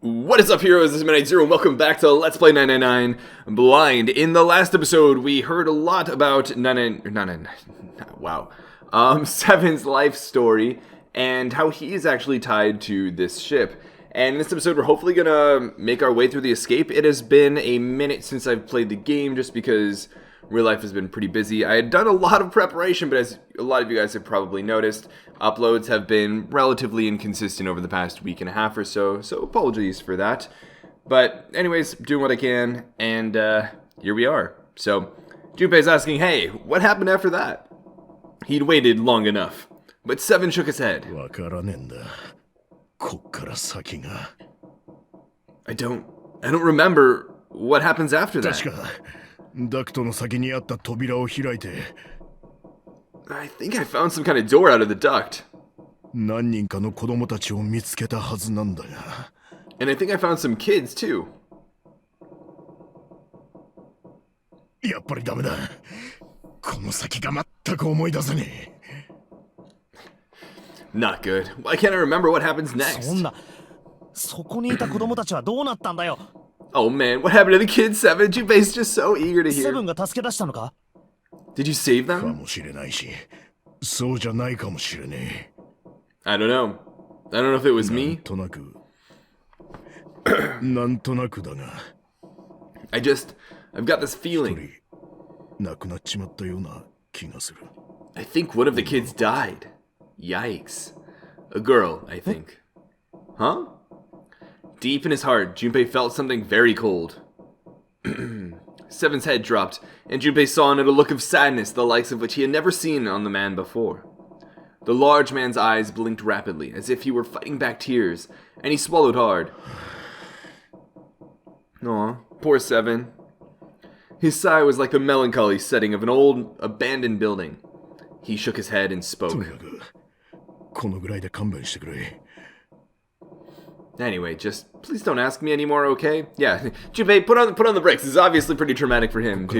What is up, heroes? This is Midnight Zero, and welcome back to Let's Play 999 Blind. In the last episode, we heard a lot about Seven's life story and how he is actually tied to this ship. And in this episode, we're hopefully gonna make our way through the escape. It has been a minute since I've played the game, just because real life has been pretty busy. I had done a lot of preparation, but as a lot of you guys have probably noticed, uploads have been relatively inconsistent over the past week and a half or so, so apologies for that. But anyways, doing what I can, and here we are. So, Junpei's asking, hey, what happened after that? He'd waited long enough, but Seven shook his head. I don't remember what happens after that. I think I found some kind of door out of the duct. And I think I found some kids too. Not good. Why can't I remember what happens next? Oh man, what happened to the kids, Seven? Junpei's just so eager to hear. Did you save them? I don't know. I don't know if it was me. I've got this feeling. I think one of the kids died. Yikes. A girl, I think. Huh? Deep in his heart, Junpei felt something very cold. Seven's head dropped, and Junpei saw in it a look of sadness the likes of which he had never seen on the man before. The large man's eyes blinked rapidly, as if he were fighting back tears, and he swallowed hard. Aw, poor Seven. His sigh was like the melancholy setting of an old, abandoned building. He shook his head and spoke. Anyway, just please don't ask me anymore, okay? Yeah, Junpei, put on the brakes. This is obviously pretty traumatic for him, too.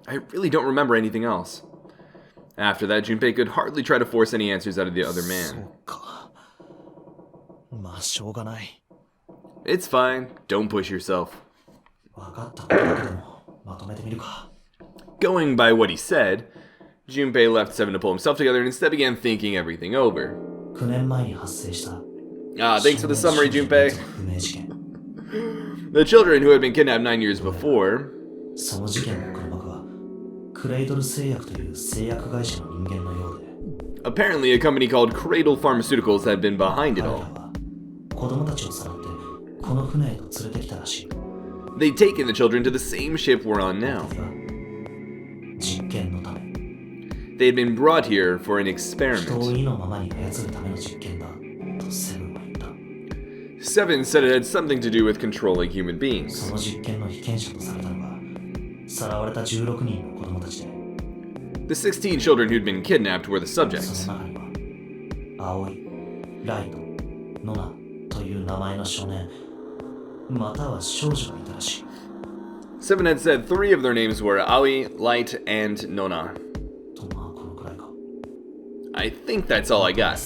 I really don't remember anything else. After that, Junpei could hardly try to force any answers out of the other man. It's fine. Don't push yourself. Going by what he said, Junpei left Seven to pull himself together and instead began thinking everything over. Thanks for the summary, Junpei. The children who had been kidnapped 9 years before apparently a company called Cradle Pharmaceuticals had been behind it all. They'd taken the children to the same ship we're on now. They had been brought here for an experiment. Seven said it had something to do with controlling human beings. The 16 children who'd been kidnapped were the subjects. Seven had said 3 of their names were Aoi, Light, and Nona. I think that's all I got.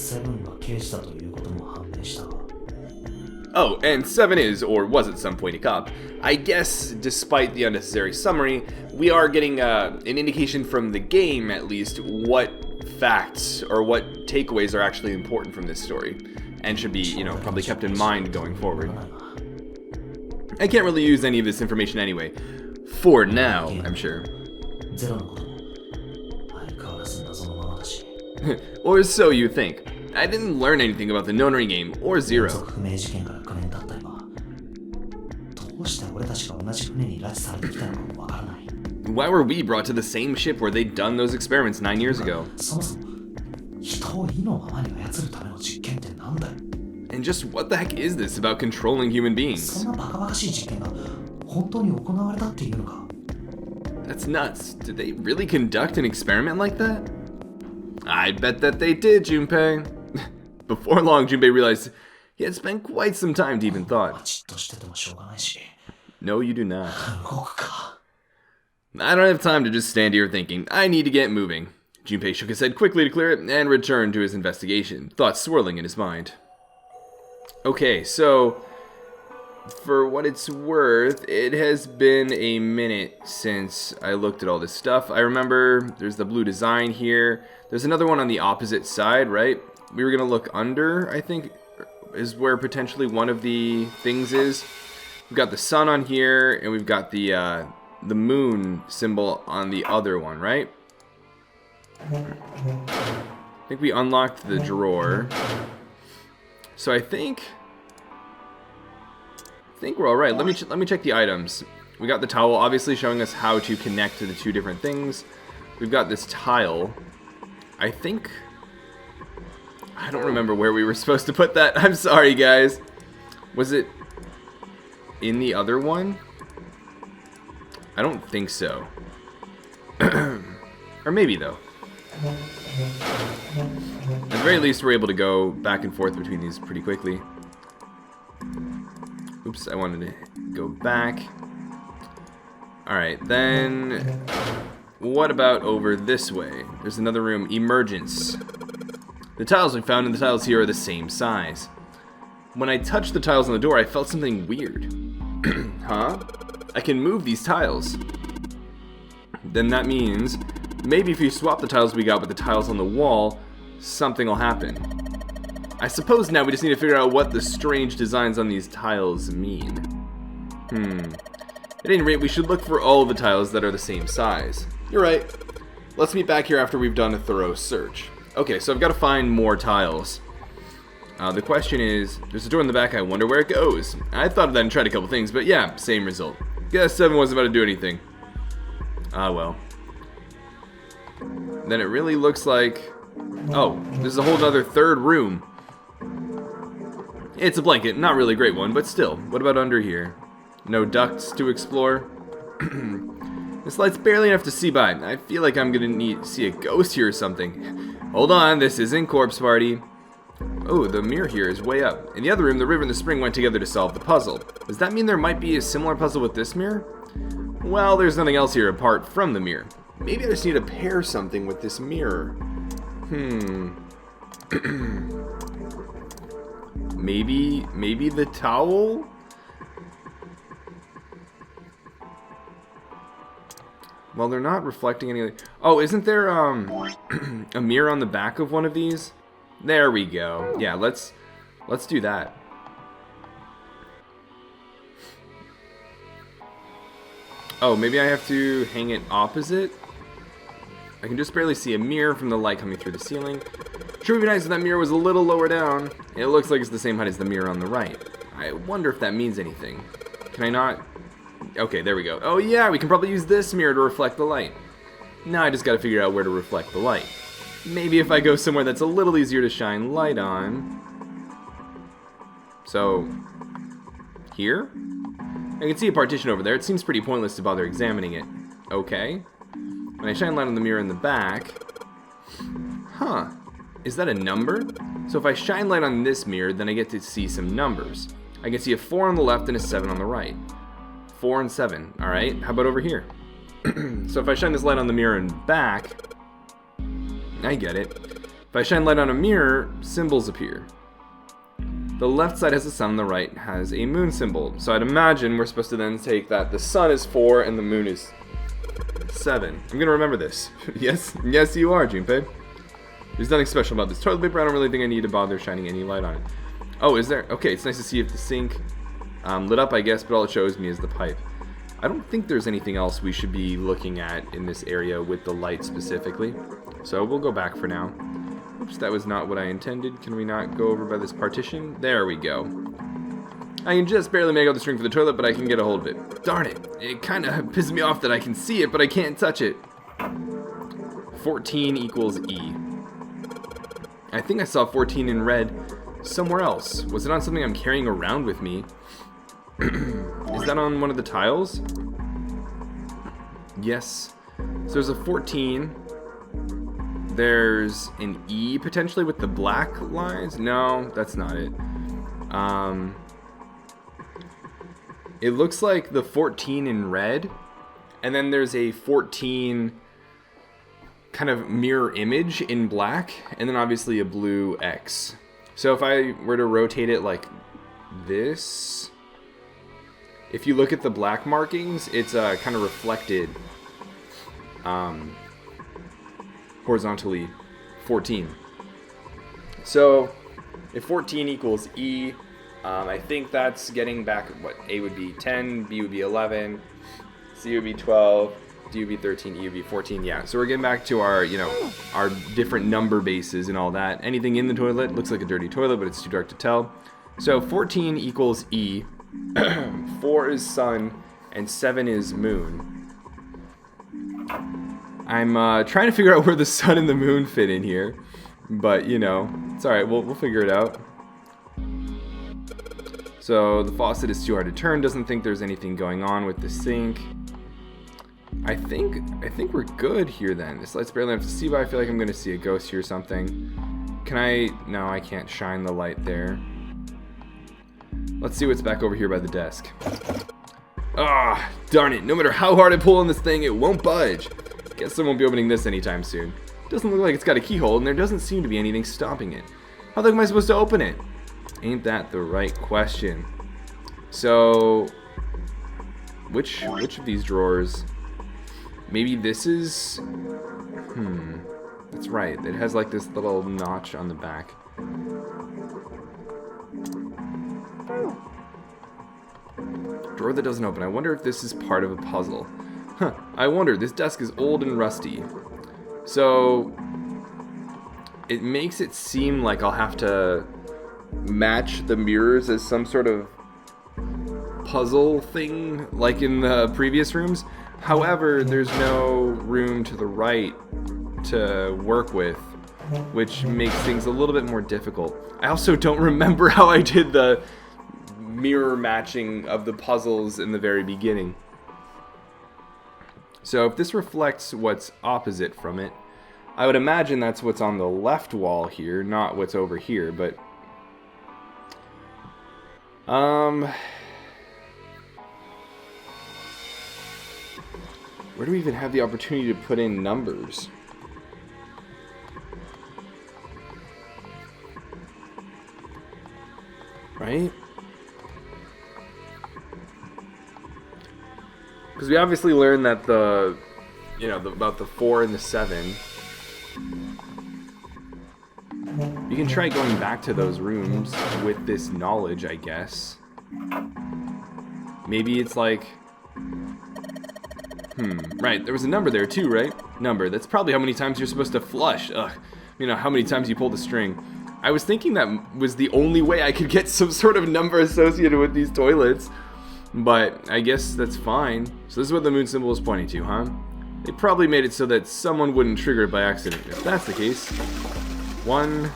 Oh, and Seven is, or was at some point, a cop. I guess, despite the unnecessary summary, we are getting an indication from the game, at least, what facts or what takeaways are actually important from this story, and should be, probably kept in mind going forward. I can't really use any of this information anyway. For now, I'm sure. Or so you think. I didn't learn anything about the Nonary game or Zero. Why were we brought to the same ship where they'd done those experiments 9 years ago? And just what the heck is this about controlling human beings? That's nuts. Did they really conduct an experiment like that? I bet that they did, Junpei. Before long, Junpei realized he had spent quite some time deep in thought. No, you do not. I don't have time to just stand here thinking. I need to get moving. Junpei shook his head quickly to clear it and returned to his investigation, thoughts swirling in his mind. Okay, so for what it's worth, it has been a minute since I looked at all this stuff. I remember there's the blue design here. There's another one on the opposite side, right? We were going to look under, I think, is where potentially one of the things is. We've got the sun on here, and we've got the moon symbol on the other one, right? I think we unlocked the drawer. So I think we're all right. Let me check the items. We got the towel, obviously showing us how to connect to the two different things. We've got this tile. I don't remember where we were supposed to put that. I'm sorry, guys. Was it in the other one? I don't think so. Or maybe, though. At the very least, we're able to go back and forth between these pretty quickly. Oops, I wanted to go back. Alright, then what about over this way? There's another room, emergence. The tiles we found and the tiles here are the same size. When I touched the tiles on the door, I felt something weird. Huh? I can move these tiles. Then that means maybe if you swap the tiles we got with the tiles on the wall, something will happen. I suppose now we just need to figure out what the strange designs on these tiles mean. At any rate, we should look for all of the tiles that are the same size. You're right. Let's meet back here after we've done a thorough search. Okay, so I've got to find more tiles. The question is, there's a door in the back, I wonder where it goes. I thought of that and tried a couple things, but yeah, same result. Guess 7 wasn't about to do anything. Ah, well. Then it really looks like... Oh, there's a whole other third room. It's a blanket, not really a great one, but still. What about under here? No ducts to explore? This light's barely enough to see by. I feel like I'm gonna see a ghost here or something. Hold on, this isn't Corpse Party. Oh, the mirror here is way up. In the other room, the river and the spring went together to solve the puzzle. Does that mean there might be a similar puzzle with this mirror? Well, there's nothing else here apart from the mirror. Maybe I just need to pair something with this mirror. Maybe the towel? Well, they're not reflecting anything. Oh, isn't there a mirror on the back of one of these? There we go. Yeah, let's do that. Oh, maybe I have to hang it opposite? I can just barely see a mirror from the light coming through the ceiling. Sure would be nice if that mirror was a little lower down. It looks like it's the same height as the mirror on the right. I wonder if that means anything. Can I not? Okay, there we go. Oh yeah, we can probably use this mirror to reflect the light. Now I just gotta figure out where to reflect the light. Maybe if I go somewhere that's a little easier to shine light on. So, here? I can see a partition over there. It seems pretty pointless to bother examining it. Okay. When I shine light on the mirror in the back... Huh. Is that a number? So if I shine light on this mirror, then I get to see some numbers. I can see a 4 on the left and a 7 on the right. 4 and 7. Alright, how about over here? So if I shine this light on the mirror and back... I get it. If I shine light on a mirror, symbols appear. The left side has a sun, the right has a moon symbol. So I'd imagine we're supposed to then take that the sun is 4 and the moon is 7. I'm gonna remember this. Yes you are, Junpei. There's nothing special about this toilet paper. I don't really think I need to bother shining any light on it. Oh, is there? Okay, it's nice to see if the sink lit up, I guess, but all it shows me is the pipe. I don't think there's anything else we should be looking at in this area with the light specifically. So we'll go back for now. Oops, that was not what I intended. Can we not go over by this partition? There we go. I can just barely make out the string for the toilet, but I can get a hold of it. Darn it. It kind of pisses me off that I can see it, but I can't touch it. 14 equals E. I think I saw 14 in red somewhere else. Was it on something I'm carrying around with me? Is that on one of the tiles? Yes. So there's a 14. There's an E potentially with the black lines. No, that's not it. It looks like the 14 in red. And then there's a 14 kind of mirror image in black. And then obviously a blue X. So if I were to rotate it like this, if you look at the black markings, it's kind of reflected horizontally 14. So if 14 equals E, I think that's getting back what A would be 10, B would be 11, C would be 12, D would be 13, E would be 14. Yeah, so we're getting back to our, our different number bases and all that. Anything in the toilet looks like a dirty toilet, but it's too dark to tell. So 14 equals E, 4 is sun, and 7 is moon. I'm trying to figure out where the sun and the moon fit in here, but it's alright, we'll figure it out. So the faucet is too hard to turn, doesn't think there's anything going on with the sink. I think we're good here then. This light's barely enough to see, but I feel like I'm gonna see a ghost here or something. Can I? No, I can't shine the light there. Let's see what's back over here by the desk. Ah, darn it. No matter how hard I pull on this thing, it won't budge. Guess I won't be opening this anytime soon. Doesn't look like it's got a keyhole, and there doesn't seem to be anything stopping it. How the heck am I supposed to open it? Ain't that the right question? So, which of these drawers? Maybe this is... That's right. It has like this little notch on the back. Drawer that doesn't open. I wonder if this is part of a puzzle. Huh. I wonder. This desk is old and rusty. So, it makes it seem like I'll have to match the mirrors as some sort of puzzle thing, like in the previous rooms. However, there's no room to the right to work with, which makes things a little bit more difficult. I also don't remember how I did the mirror matching of the puzzles in the very beginning. So if this reflects what's opposite from it, I would imagine that's what's on the left wall here, not what's over here, but... where do we even have the opportunity to put in numbers? Right? Because we obviously learned that about the 4 and the 7. You can try going back to those rooms with this knowledge, I guess. Maybe it's like... right, there was a number there too, right? Number, that's probably how many times you're supposed to flush. Ugh, how many times you pull the string. I was thinking that was the only way I could get some sort of number associated with these toilets. But I guess that's fine. So this is what the moon symbol is pointing to, huh? They probably made it so that someone wouldn't trigger it by accident. If that's the case, 1,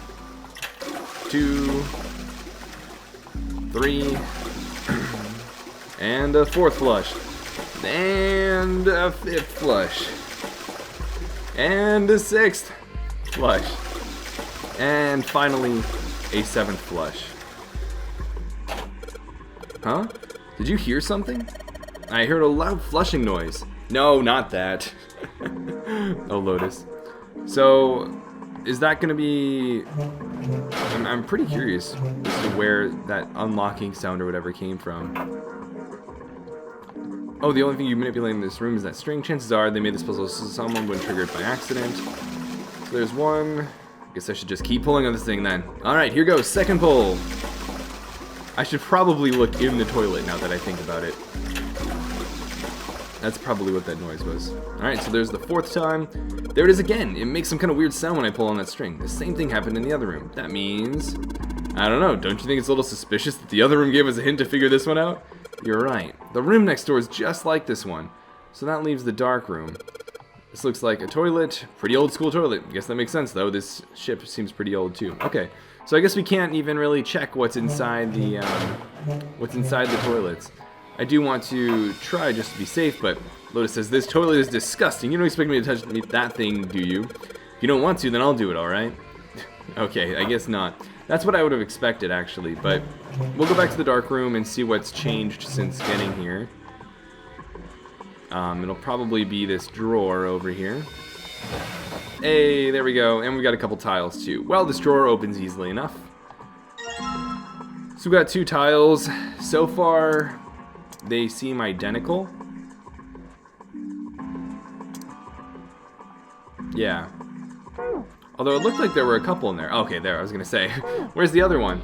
2, 3, and a 4th flush, and a 5th flush, and a 6th flush, and finally a 7th flush. Huh? Did you hear something? I heard a loud flushing noise. No, not that. Oh, Lotus. So, is that going to be... I'm pretty curious as to where that unlocking sound or whatever came from. Oh, the only thing you manipulate in this room is that string. Chances are they made this puzzle so someone wouldn't trigger it by accident. So there's one. I guess I should just keep pulling on this thing then. Alright, here goes. Second pull. I should probably look in the toilet now that I think about it. That's probably what that noise was. Alright, so there's the 4th time. There it is again. It makes some kind of weird sound when I pull on that string. The same thing happened in the other room. That means... I don't know. Don't you think it's a little suspicious that the other room gave us a hint to figure this one out? You're right. The room next door is just like this one. So that leaves the dark room. This looks like a toilet. Pretty old school toilet. I guess that makes sense though. This ship seems pretty old too. Okay. So I guess we can't even really check what's inside the toilets. I do want to try just to be safe, but Lotus says, this toilet is disgusting. You don't expect me to touch that thing, do you? If you don't want to, then I'll do it, alright? Okay, I guess not. That's what I would have expected, actually, but we'll go back to the dark room and see what's changed since getting here. It'll probably be this drawer over here. Hey, there we go, and we've got a couple tiles, too. Well, this drawer opens easily enough. So we've got 2 tiles. So far, they seem identical. Yeah. Although it looked like there were a couple in there. Okay, there, I was gonna say. Where's the other one?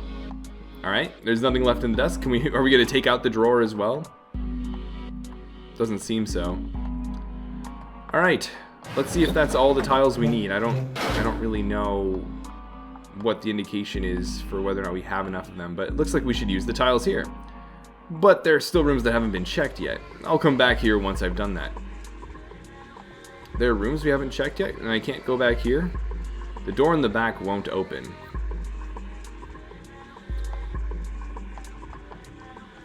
Alright, there's nothing left in the desk. Are we gonna take out the drawer as well? Doesn't seem so. Alright, let's see if that's all the tiles we need. I don't really know what the indication is for whether or not we have enough of them, but it looks like we should use the tiles here. But there are still rooms that haven't been checked yet. I'll come back here once I've done that. There are rooms we haven't checked yet, and I can't go back here. The door in the back won't open.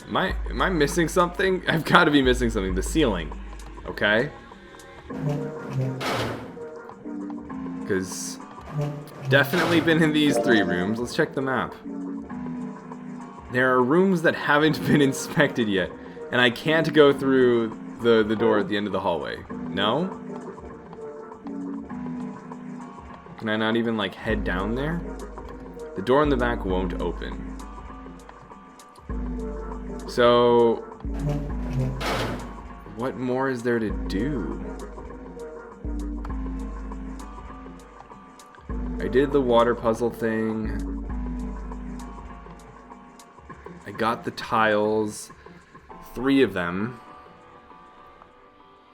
Am I missing something? I've got to be missing something. The ceiling. Okay. Because definitely been in these 3 rooms. Let's check the map. There are rooms that haven't been inspected yet, and I can't go through the door at the end of the hallway. No? Can I not even, like, head down there? The door in the back won't open. So, what more is there to do? I did the water puzzle thing. I got the tiles, 3 of them.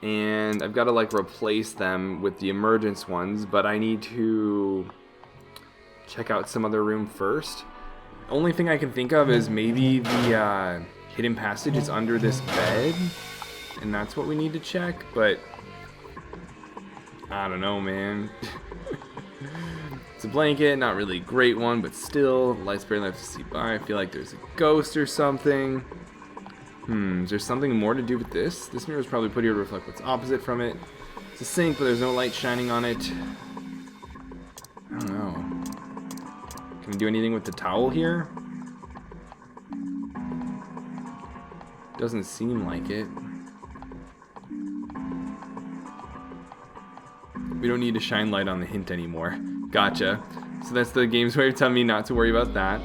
And I've got to, like, replace them with the emergence ones, but I need to check out some other room first. Only thing I can think of is maybe the hidden passage is under this bed, and that's what we need to check, but I don't know, man. It's a blanket, not really a great one, but still, light's barely left to see by. I feel like there's a ghost or something. Is there something more to do with this? This mirror is probably put here to reflect what's opposite from it. It's a sink, but there's no light shining on it. I don't know. Can we do anything with the towel here? Doesn't seem like it. We don't need to shine light on the hint anymore. Gotcha. So that's the game's way of telling me not to worry about that.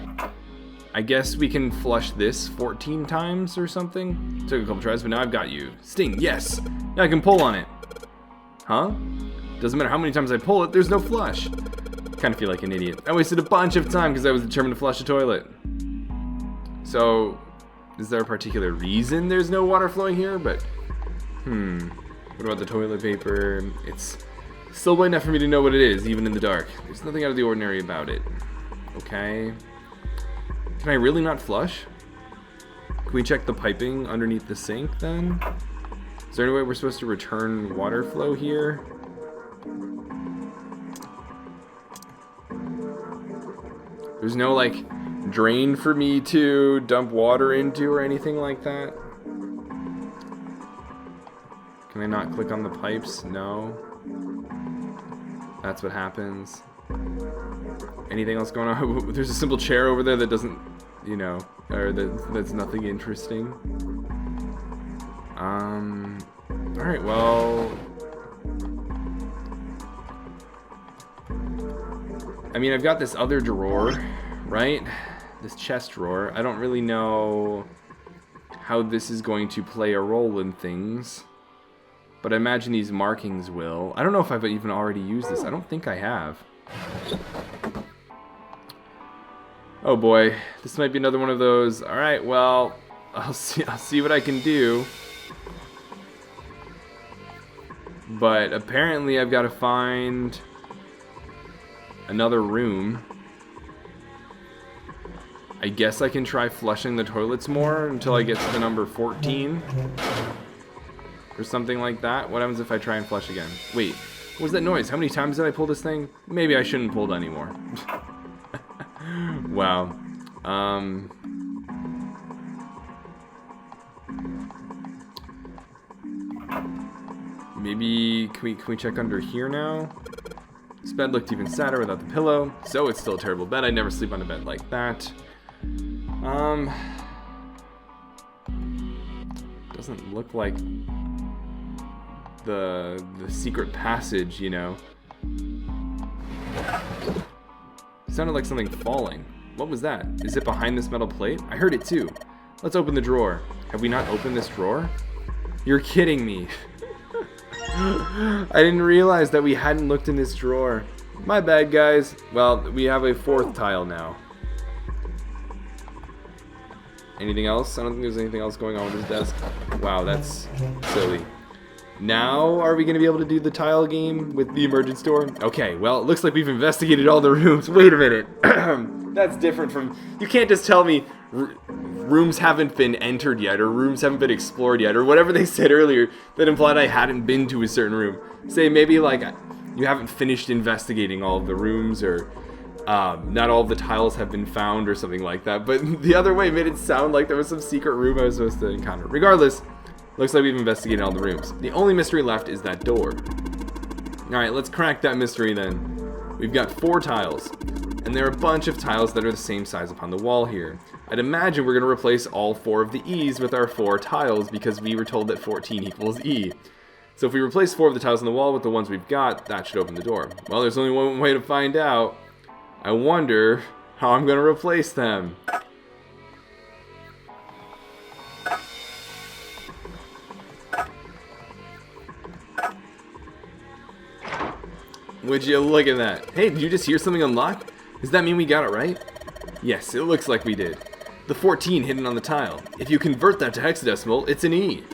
I guess we can flush this 14 times or something. Took a couple tries, but now I've got you. Sting, yes! Now I can pull on it. Huh? Doesn't matter how many times I pull it, there's no flush. Kind of feel like an idiot. I wasted a bunch of time because I was determined to flush a toilet. So, is there a particular reason there's no water flowing here? But, what about the toilet paper? It's still bright enough for me to know what it is, even in the dark. There's nothing out of the ordinary about it. Okay. Can I really not flush? Can we check the piping underneath the sink then? Is there any way we're supposed to return water flow here? There's no, like, drain for me to dump water into or anything like that? Can I not click on the pipes? No. That's what happens. Anything else going on? There's a simple chair over there that doesn't, you know, or that's nothing interesting. Alright, well, I mean, I've got this other drawer, right? This chest drawer. I don't really know how this is going to play a role in things, but I imagine these markings will. I don't know if I've even already used this. I don't think I have. Oh boy, this might be another one of those. All right, well, I'll see what I can do. But apparently I've got to find another room. I guess I can try flushing the toilets more until I get to the number 14. Or something like that. What happens if I try and flush again? Wait, what was that noise? How many times did I pull this thing? Maybe I shouldn't pull it anymore. Wow. Maybe, can we check under here now? This bed looked even sadder without the pillow, so it's still a terrible bed. I never sleep on a bed like that. Doesn't look like the secret passage, you know. Sounded like something falling. What was that? Is it behind this metal plate? I heard it too. Let's open the drawer. Have we not opened this drawer? You're kidding me. I didn't realize that we hadn't looked in this drawer. My bad, guys. Well, we have a 4th tile now. Anything else? I don't think there's anything else going on with this desk. Wow, that's silly. Now, are we going to be able to do the tile game with the emergence door? Okay, well, it looks like we've investigated all the rooms. Wait a minute. That's different from... You can't just tell me rooms haven't been entered yet, or rooms haven't been explored yet, or whatever they said earlier that implied I hadn't been to a certain room. Say, maybe, like, you haven't finished investigating all of the rooms, or not all of the tiles have been found, or something like that. But the other way made it sound like there was some secret room I was supposed to encounter. Regardless... Looks like we've investigated all the rooms. The only mystery left is that door. Alright, let's crack that mystery then. We've got 4 tiles. And there are a bunch of tiles that are the same size upon the wall here. I'd imagine we're going to replace all 4 of the E's with our 4 tiles because we were told that 14 equals E. So if we replace 4 of the tiles on the wall with the ones we've got, that should open the door. Well, there's only one way to find out. I wonder how I'm going to replace them. Would you look at that? Hey, did you just hear something unlock? Does that mean we got it right? Yes, it looks like we did. The 14 hidden on the tile. If you convert that to hexadecimal, it's an E.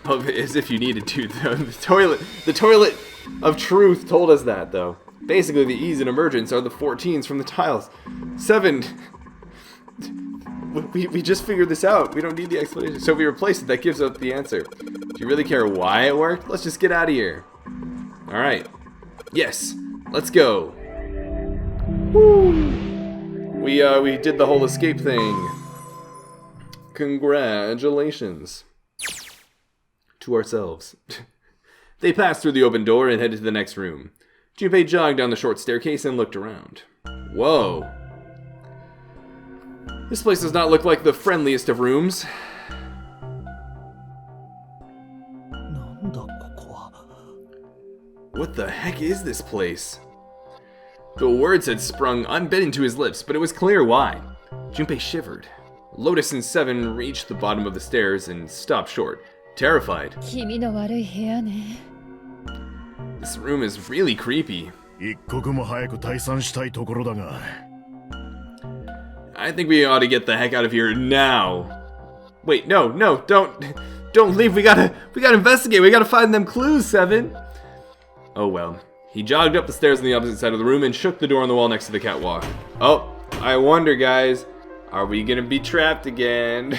Oh, as if you needed to, though. The toilet of truth told us that, though. Basically, the E's in emergence are the 14s from the tiles. 7. We just figured this out. We don't need the explanation. So if we replace it, that gives us the answer. Do you really care why it worked? Let's just get out of here. Alright. Yes, let's go. Woo! We did the whole escape thing. Congratulations. To ourselves. They passed through the open door and headed to the next room. Junpei jogged down the short staircase and looked around. Whoa. This place does not look like the friendliest of rooms. What the heck is this place? The words had sprung unbidden to his lips, but it was clear why. Junpei shivered. Lotus and 7 reached the bottom of the stairs and stopped short, terrified. This room is really creepy. I think we ought to get the heck out of here now. Wait, no, don't leave. We gotta investigate. We gotta find them clues, 7. Oh well. He jogged up the stairs on the opposite side of the room and shook the door on the wall next to the catwalk. Oh, I wonder, guys, are we gonna be trapped again?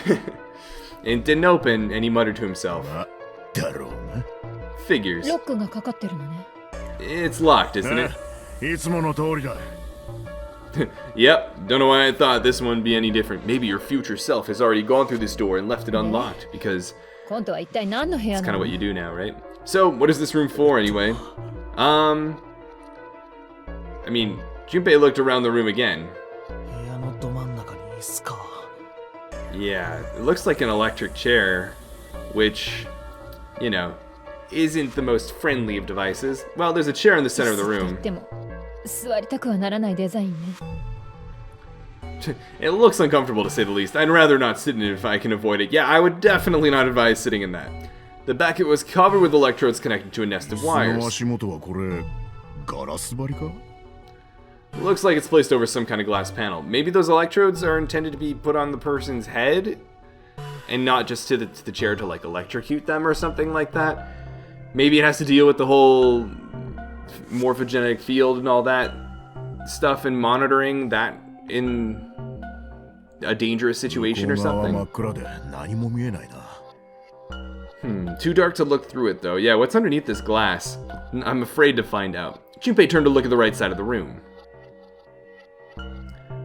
It didn't open, and he muttered to himself. Figures. It's locked, isn't it? Yep, don't know why I thought this one would be any different. Maybe your future self has already gone through this door and left it unlocked, because it's kind of what you do now, right? So, what is this room for, anyway? I mean, Junpei looked around the room again. Yeah, it looks like an electric chair, which, you know, isn't the most friendly of devices. Well, there's a chair in the center of the room. It looks uncomfortable, to say the least. I'd rather not sit in it if I can avoid it. Yeah, I would definitely not advise sitting in that. The back was covered with electrodes connected to a nest of wires. Looks like it's placed over some kind of glass panel. Maybe those electrodes are intended to be put on the person's head and not just to the chair to like electrocute them or something like that. Maybe it has to deal with the whole morphogenetic field and all that stuff and monitoring that in a dangerous situation or something. Too dark to look through it, though. Yeah, what's underneath this glass? I'm afraid to find out. Junpei turned to look at the right side of the room.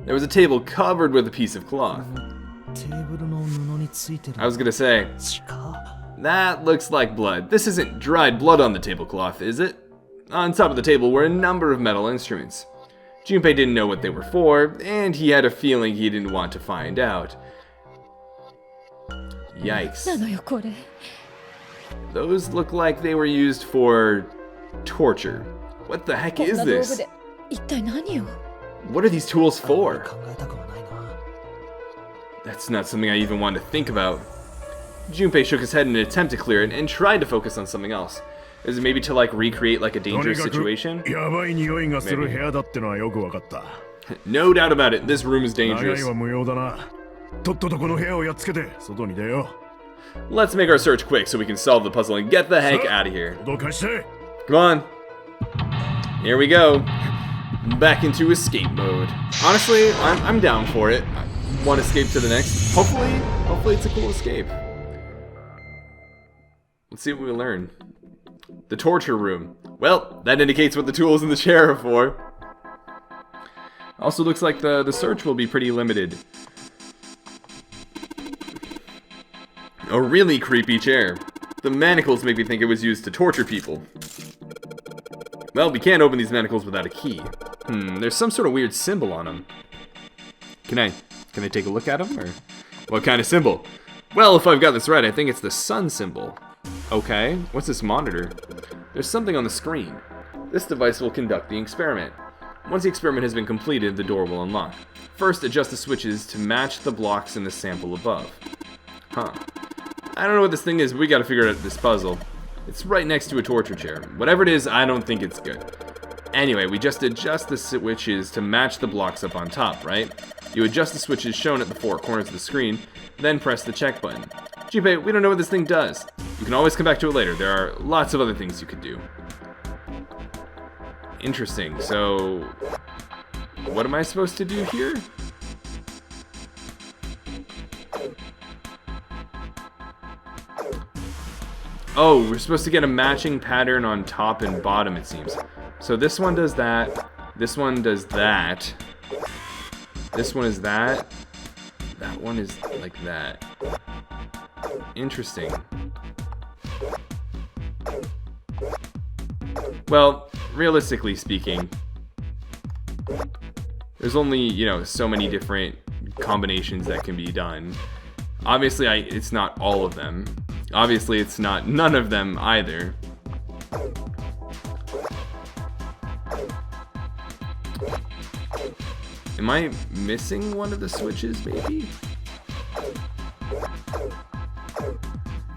There was a table covered with a piece of cloth. I was gonna say, that looks like blood. This isn't dried blood on the tablecloth, is it? On top of the table were a number of metal instruments. Junpei didn't know what they were for, and he had a feeling he didn't want to find out. Yikes. Those look like they were used for torture. What the heck is this? What are these tools for? 考えたくはないな。 That's not something I even wanted to think about. Junpei shook his head in an attempt to clear it and tried to focus on something else. Is it maybe to like recreate like a とに dangerous かく situation? やばい匂いがする部屋だってのはよくわかった。 No doubt about it, this room is 長い dangerous. は無用だな。とっととこの部屋をやっつけて外に出よ Let's make our search quick so we can solve the puzzle and get the heck out of here. う。脅かして。 Come on. Here we go. Back into escape mode. Honestly, I'm down for it. One escape to the next. Hopefully it's a cool escape. Let's see what we learn. The torture room. Well, that indicates what the tools in the chair are for. Also looks like the search will be pretty limited. A really creepy chair. The manacles make me think it was used to torture people. Well, we can't open these manacles without a key. There's some sort of weird symbol on them. Can I take a look at them, or what kind of symbol? Well, if I've got this right, I think it's the sun symbol. Okay, what's this monitor? There's something on the screen. This device will conduct the experiment. Once the experiment has been completed, the door will unlock. First, adjust the switches to match the blocks in the sample above. Huh. I don't know what this thing is, but we gotta figure out this puzzle. It's right next to a torture chair. Whatever it is, I don't think it's good. Anyway, we just adjust the switches to match the blocks up on top, right? You adjust the switches shown at the four corners of the screen, then press the check button. Junpei, we don't know what this thing does. You can always come back to it later. There are lots of other things you could do. Interesting. So, what am I supposed to do here? Oh, we're supposed to get a matching pattern on top and bottom, it seems. So this one does that. This one does that. This one is that. That one is like that. Interesting. Well, realistically speaking, there's only, you know, so many different combinations that can be done. Obviously, it's not all of them. Obviously, it's not none of them either. Am I missing one of the switches, maybe?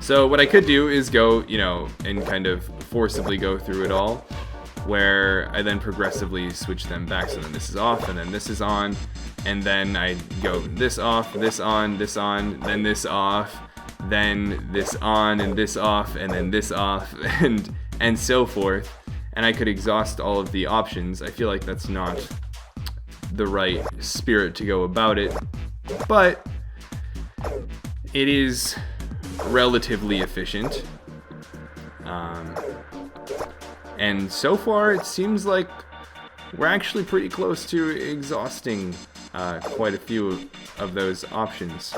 So what I could do is go, you know, and kind of forcibly go through it all, where I then progressively switch them back. So then this is off, and then this is on, and then I go this off, this on, then this off, then this on, and this off, and then this off, and so forth. And I could exhaust all of the options. I feel like that's not the right spirit to go about it, but it is relatively efficient. And so far, it seems like we're actually pretty close to exhausting quite a few of those options.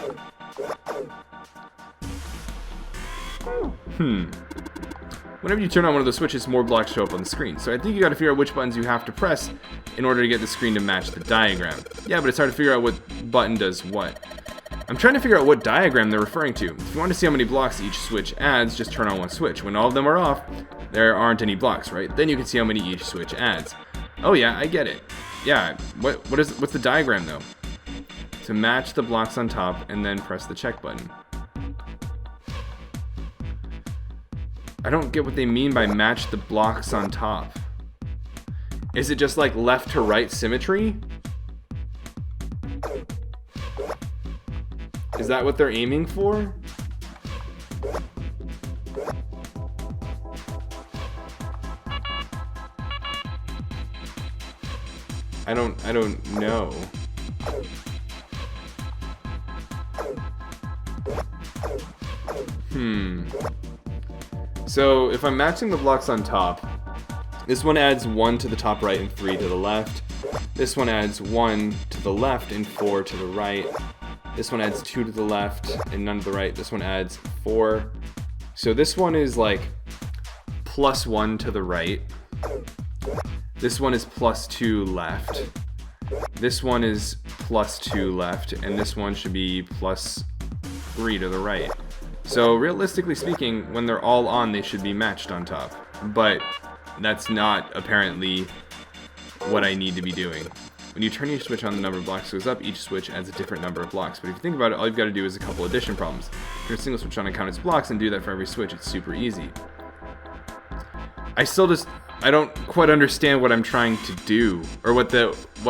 Whenever you turn on one of the switches, more blocks show up on the screen. So I think you gotta figure out which buttons you have to press in order to get the screen to match the diagram. Yeah, but it's hard to figure out what button does what. I'm trying to figure out what diagram they're referring to. If you want to see how many blocks each switch adds, just turn on one switch. When all of them are off, there aren't any blocks, right? Then you can see how many each switch adds. Oh yeah, I get it. Yeah, what's the diagram though? To match the blocks on top and then press the check button. I don't get what they mean by match the blocks on top. Is it just like left to right symmetry? Is that what they're aiming for? I don't know. So if I'm matching the blocks on top, this one adds 1 to the top right and 3 to the left. This one adds 1 to the left and 4 to the right. This one adds 2 to the left and none to the right. This one adds 4. So this one is like +1 to the right. This one is +2 left. This one is +2 left. And this one should be +3 to the right. So realistically speaking, when they're all on, they should be matched on top. But that's not apparently what I need to be doing. When you turn your switch on, the number of blocks goes up. Each switch adds a different number of blocks. But if you think about it, all you've got to do is a couple addition problems. Turn a single switch on and count its blocks and do that for every switch. It's super easy. I don't quite understand what I'm trying to do, or what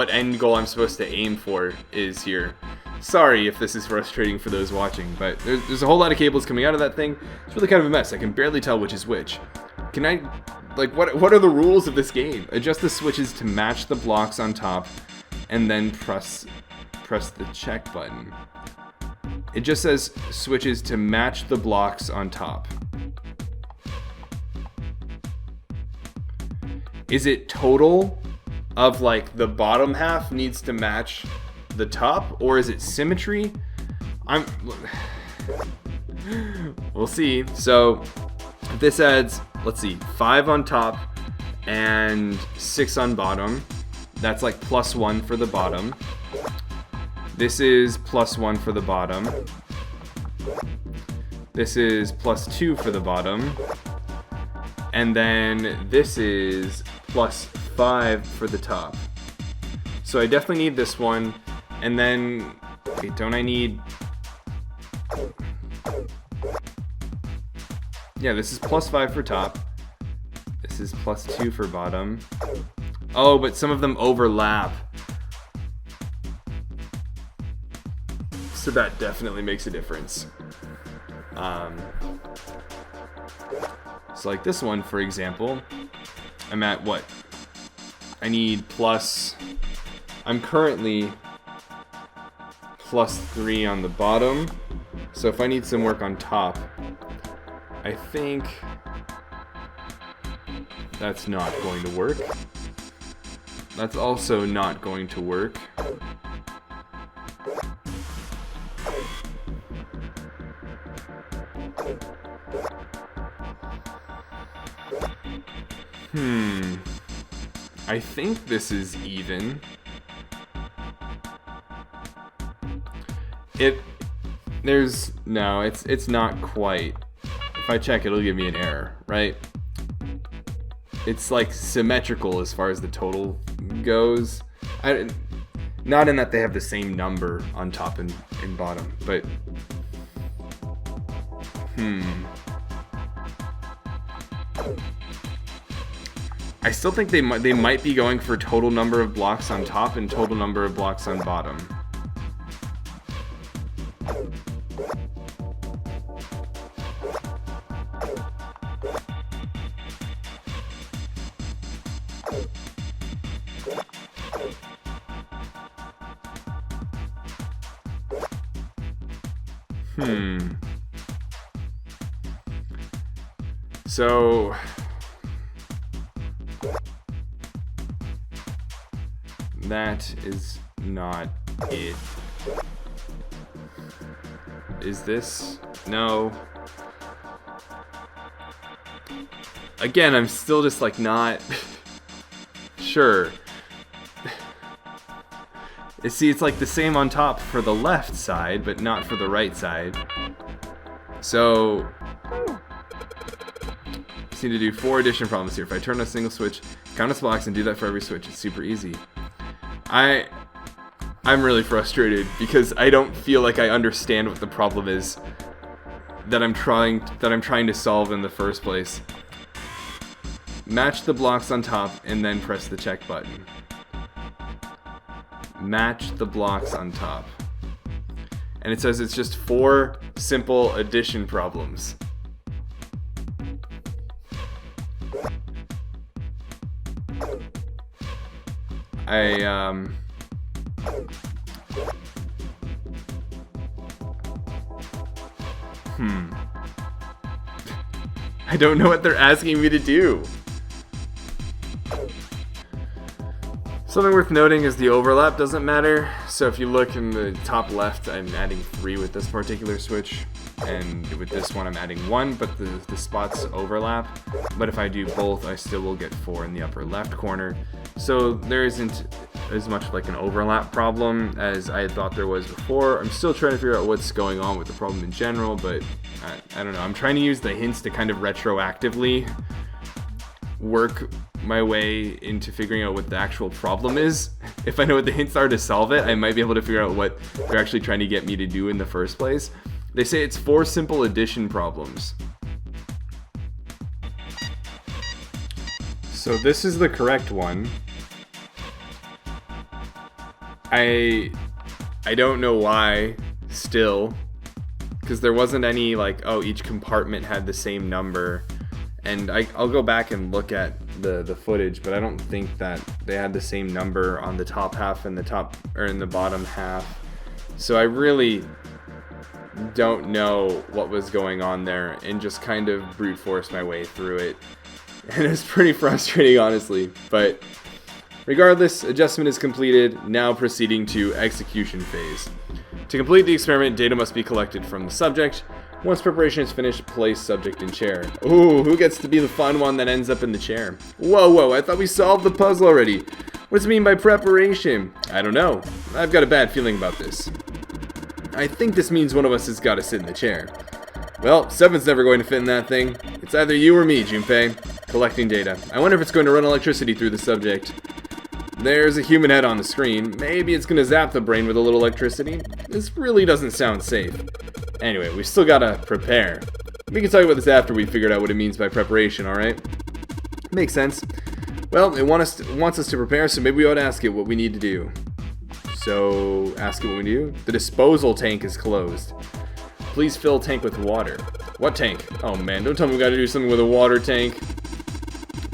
end goal I'm supposed to aim for is here. Sorry if this is frustrating for those watching, but there's a whole lot of cables coming out of that thing. It's really kind of a mess. I can barely tell which is which. Can I, like, what are the rules of this game? Adjust the switches to match the blocks on top, and then press the check button. It just says switches to match the blocks on top. Is it total of, like, the bottom half needs to match the top, or is it symmetry? We'll see. So this adds, let's see, 5 on top and 6 on bottom. That's like +1 for the bottom. This is +1 for the bottom. This is +2 for the bottom. And then this is +5 for the top. So I definitely need this one. And then, wait, don't I need... Yeah, this is +5 for top. This is +2 for bottom. Oh, but some of them overlap. So that definitely makes a difference. So like this one, for example, I'm at what? I need I'm currently +3 on the bottom. So if I need some work on top, I think that's not going to work. That's also not going to work. I think this is even. It's not quite. If I check, it'll give me an error, right? It's like symmetrical as far as the total goes. Not in that they have the same number on top and bottom, but I still think they might be going for total number of blocks on top and total number of blocks on bottom. So that is not it. Is this? No. Again, I'm still just like not sure. See, it's like the same on top for the left side, but not for the right side. So just need to do 4 addition problems here. If I turn on a single switch, count its blocks, and do that for every switch, it's super easy. I'm really frustrated because I don't feel like I understand what the problem is that I'm trying to solve in the first place. Match the blocks on top and then press the check button. Match the blocks on top. And it says it's just 4 simple addition problems. I don't know what they're asking me to do. Something worth noting is the overlap doesn't matter. So if you look in the top left, I'm adding 3 with this particular switch, and with this one I'm adding 1, but the spots overlap. But if I do both, I still will get 4 in the upper left corner. So there isn't as much like an overlap problem as I had thought there was before. I'm still trying to figure out what's going on with the problem in general, but I don't know. I'm trying to use the hints to kind of retroactively work my way into figuring out what the actual problem is. If I know what the hints are to solve it, I might be able to figure out what they're actually trying to get me to do in the first place. They say it's 4 simple addition problems. So this is the correct one. I don't know why still, because there wasn't any like, oh, each compartment had the same number. And I'll go back and look at the footage, but I don't think that they had the same number on the top half and in the bottom half. So I really don't know what was going on there, and just kind of brute forced my way through it. And it's pretty frustrating, honestly. But regardless, adjustment is completed. Now proceeding to execution phase. To complete the experiment, data must be collected from the subject. Once preparation is finished, place subject in chair. Ooh, who gets to be the fun one that ends up in the chair? Whoa, I thought we solved the puzzle already. What does it mean by preparation? I don't know. I've got a bad feeling about this. I think this means one of us has got to sit in the chair. Well, 7's never going to fit in that thing. It's either you or me, Junpei. Collecting data. I wonder if it's going to run electricity through the subject. There's a human head on the screen. Maybe it's going to zap the brain with a little electricity. This really doesn't sound safe. Anyway, we still gotta prepare. We can talk about this after we figured out what it means by preparation, alright? Makes sense. Well, it wants us to prepare, so maybe we ought to ask it what we need to do. So, ask it what we do? The disposal tank is closed. Please fill tank with water. What tank? Oh man, don't tell me we gotta do something with a water tank.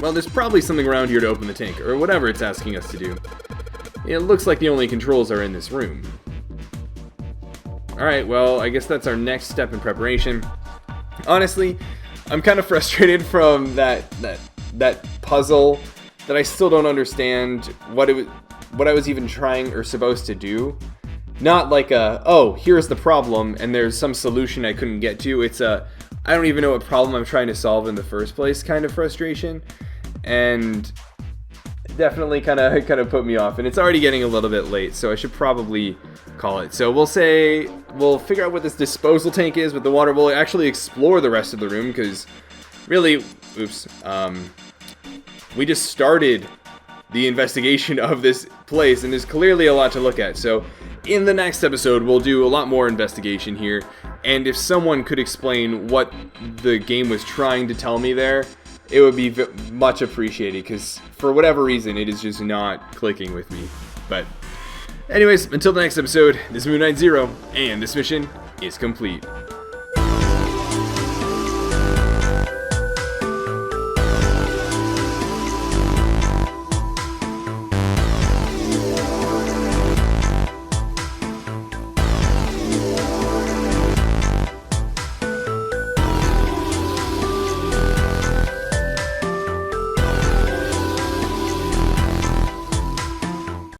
Well, there's probably something around here to open the tank, or whatever it's asking us to do. It looks like the only controls are in this room. Alright, well, I guess that's our next step in preparation. Honestly, I'm kind of frustrated from that puzzle that I still don't understand what I was even trying or supposed to do. Not like oh, here's the problem and there's some solution I couldn't get to. It's I don't even know what problem I'm trying to solve in the first place kind of frustration. And definitely kind of put me off, and it's already getting a little bit late, so I should probably call it. So we'll figure out what this disposal tank is with the water. We'll actually explore the rest of the room, because really, we just started the investigation of this place, and there's clearly a lot to look at. So in the next episode, we'll do a lot more investigation here, and if someone could explain what the game was trying to tell me there, it would be much appreciated, because for whatever reason, it is just not clicking with me. But anyways, until the next episode, this is Moon Knight Zero, and this mission is complete.